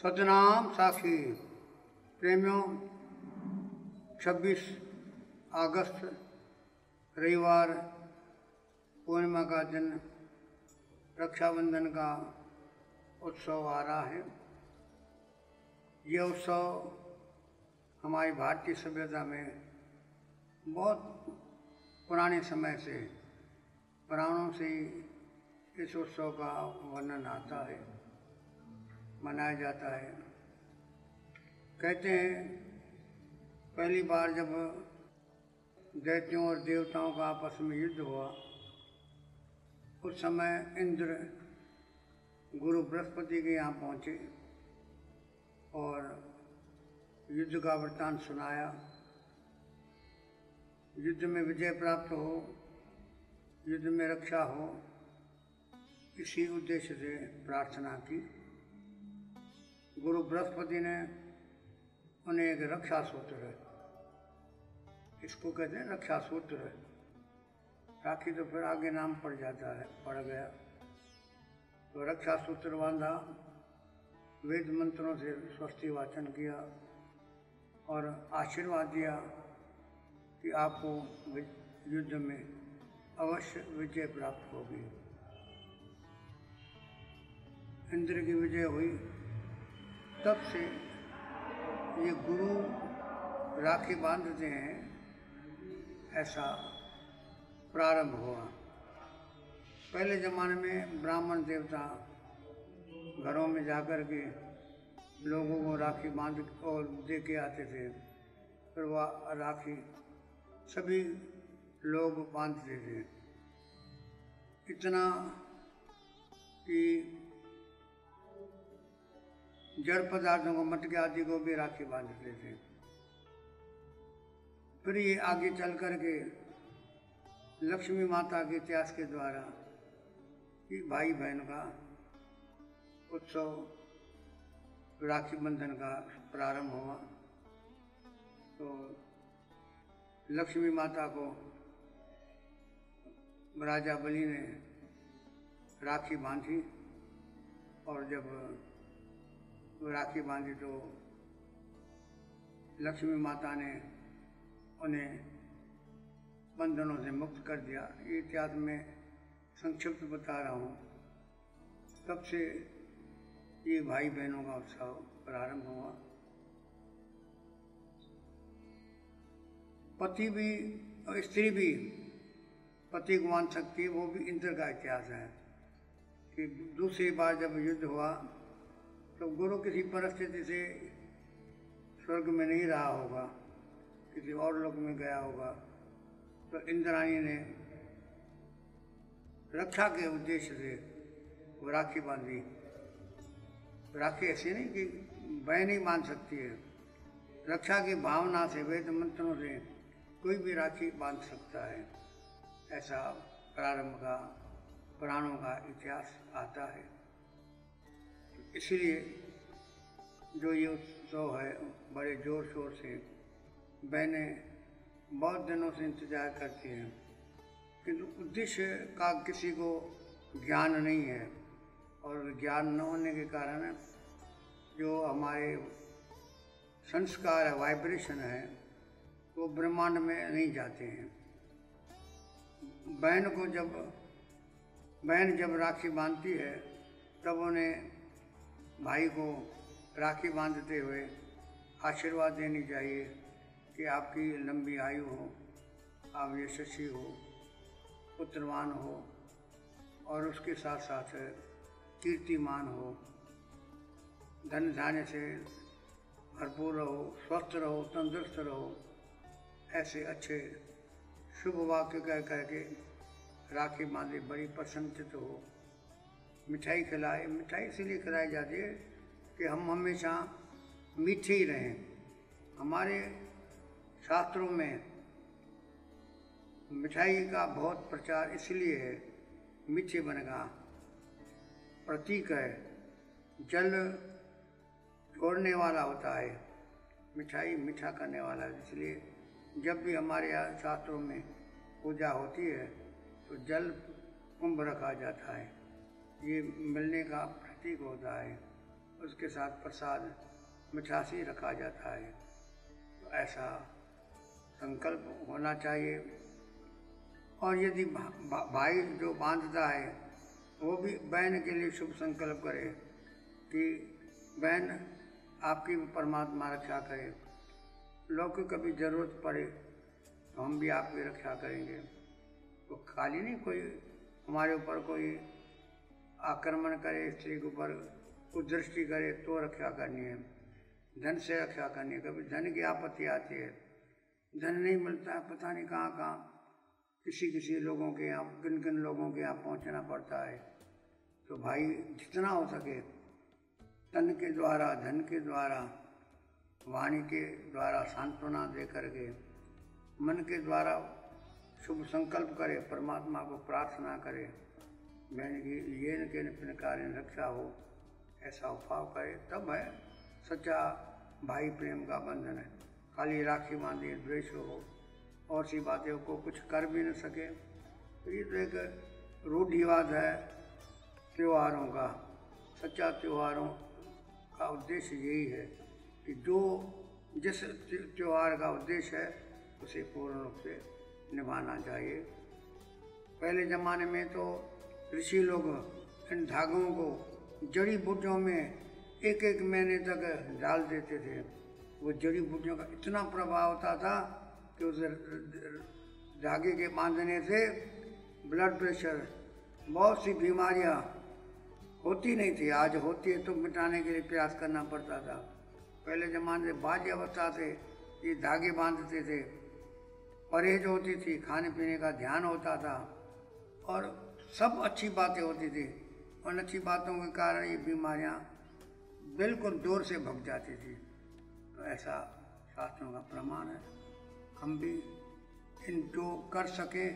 सतनाम साखी प्रेमियों, 26 अगस्त रविवार पूर्णिमा का दिन रक्षाबंधन का उत्सव आ रहा है। यह उत्सव हमारी भारतीय सभ्यता में बहुत पुराने समय से पुराणों से ही इस उत्सव का वर्णन आता है, मनाया जाता है। कहते हैं पहली बार जब दैत्यों और देवताओं का आपस में युद्ध हुआ, उस समय इंद्र गुरु बृहस्पति के यहाँ पहुँचे और युद्ध का वृत्तांत सुनाया। युद्ध में विजय प्राप्त हो, युद्ध में रक्षा हो, इसी उद्देश्य से प्रार्थना की। गुरु बृहस्पति ने उन्हें एक रक्षा सूत्र, इसको कहते हैं रक्षा सूत्र, राखी तो फिर आगे नाम पड़ जाता है, पड़ गया तो रक्षा सूत्र बांधा, वेद मंत्रों से स्वस्ति वाचन किया और आशीर्वाद दिया कि आपको युद्ध में अवश्य विजय प्राप्त होगी। इंद्र की विजय हुई। तब से ये गुरु राखी बांधते हैं, ऐसा प्रारंभ हुआ। पहले ज़माने में ब्राह्मण देवता घरों में जाकर के लोगों को राखी बांध और दे के आते थे। फिर वह राखी सभी लोग बांधते थे, इतना कि जड़ पदार्थों को, मटके आदि को भी राखी बांधते थे। फिर ये आगे चल कर के लक्ष्मी माता के इतिहास के द्वारा कि भाई बहन का उत्सव राखी बंधन का प्रारंभ हुआ। तो लक्ष्मी माता को राजा बलि ने राखी बांधी और जब राखी बांधी तो लक्ष्मी माता ने उन्हें बंधनों से मुक्त कर दिया। ये इतिहास में संक्षिप्त बता रहा हूँ। तब से ये भाई बहनों का उत्सव प्रारंभ हुआ। पति भी और स्त्री भी पति को मान सकती है, वो भी इंद्र का इतिहास है कि दूसरी बार जब युद्ध हुआ तो गुरु किसी परिस्थिति से स्वर्ग में नहीं रहा होगा, किसी और लोक में गया होगा, तो इंद्राणी ने रक्षा के उद्देश्य से वो राखी बांधी। राखी ऐसी नहीं कि बहन ही बांध सकती है, रक्षा की भावना से, वेद मंत्रों से कोई भी राखी बांध सकता है, ऐसा प्रारंभ का पुराणों का इतिहास आता है। इसलिए जो ये उत्सव है बड़े जोर शोर से बहनें बहुत दिनों से इंतजार करती हैं, किंतु उद्देश्य का किसी को ज्ञान नहीं है और ज्ञान न होने के कारण जो हमारे संस्कार है, वाइब्रेशन है, वो ब्रह्मांड में नहीं जाते हैं। बहन जब राखी बांधती है तब उन्हें भाई को राखी बांधते हुए आशीर्वाद देनी चाहिए कि आपकी लंबी आयु हो, आप यशस्वी हो, पुत्रवान हो और उसके साथ साथ कीर्तिमान हो, धन धान्य से भरपूर रहो, स्वस्थ रहो, तंदुरुस्त रहो, ऐसे अच्छे शुभ वाक्य कह करके राखी बांधे, बड़ी प्रसन्नचित हो। मिठाई खिलाए, मिठाई इसलिए खिलाई जाती है कि हम हमेशा मीठे ही रहें। हमारे शास्त्रों में मिठाई का बहुत प्रचार इसलिए है, मीठे बन का प्रतीक है, जल छोड़ने वाला होता है, मिठाई मीठा करने वाला है। इसलिए जब भी हमारे यहाँ शास्त्रों में पूजा होती है तो जल कुंभ रखा जाता है, ये मिलने का प्रतीक होता है। उसके साथ प्रसाद मिठासी रखा जाता है। तो ऐसा संकल्प होना चाहिए। और यदि भाई जो बांधता है वो भी बहन के लिए शुभ संकल्प करे कि बहन आपकी परमात्मा रक्षा करे, लोग को कभी जरूरत पड़े तो हम भी आपकी रक्षा करेंगे। तो खाली नहीं कोई हमारे ऊपर कोई आक्रमण करे, स्त्री के ऊपर कुदृष्टि करे तो रक्षा करनी है, धन से रक्षा करनी है। कभी धन की आपत्ति आती है, धन नहीं मिलता है, पता नहीं कहाँ कहाँ किसी लोगों के यहाँ, किन लोगों के यहाँ पहुँचना पड़ता है। तो भाई जितना हो सके तन के द्वारा, धन के द्वारा, वाणी के द्वारा सांत्वना दे करके, मन के द्वारा शुभ संकल्प करे, परमात्मा को प्रार्थना करे, बहन की ये न के प्रकार रक्षा हो, ऐसा उपाय करे, तब है सच्चा भाई प्रेम का बंधन है। खाली राखी बांधी द्वेष हो और सी बातें को कुछ कर भी न सके, तो ये तो एक रूढ़िवाद है त्योहारों का। सच्चा त्योहारों का उद्देश्य यही है कि जो जिस त्योहार का उद्देश्य है उसे पूर्ण रूप से निभाना चाहिए। पहले ज़माने में तो ऋषि लोग इन धागों को जड़ी बूटियों में एक एक महीने तक डाल देते थे। वो जड़ी बूटियों का इतना प्रभाव होता था कि उस धागे के बांधने से ब्लड प्रेशर, बहुत सी बीमारियां होती नहीं थी। आज होती है तो मिटाने के लिए प्रयास करना पड़ता था। पहले ज़माने से बाह्य अवस्था से ये धागे बांधते थे, परहेज होती थी, खाने पीने का ध्यान होता था और सब अच्छी बातें होती थी। उन अच्छी बातों के कारण ये बीमारियां बिल्कुल दूर से भग जाती थी। तो ऐसा शास्त्रों का प्रमाण है। हम भी इन जो कर सके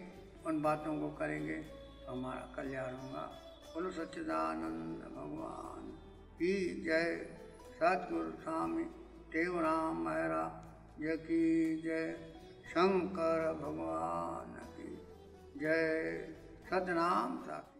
उन बातों को करेंगे तो हमारा कल्याण होगा। बोलो सच्चिदानंद भगवान की जय। सतगुरु स्वामी देवराम महाराज जय की जय। शंकर भगवान की जय। सतनाम साखी।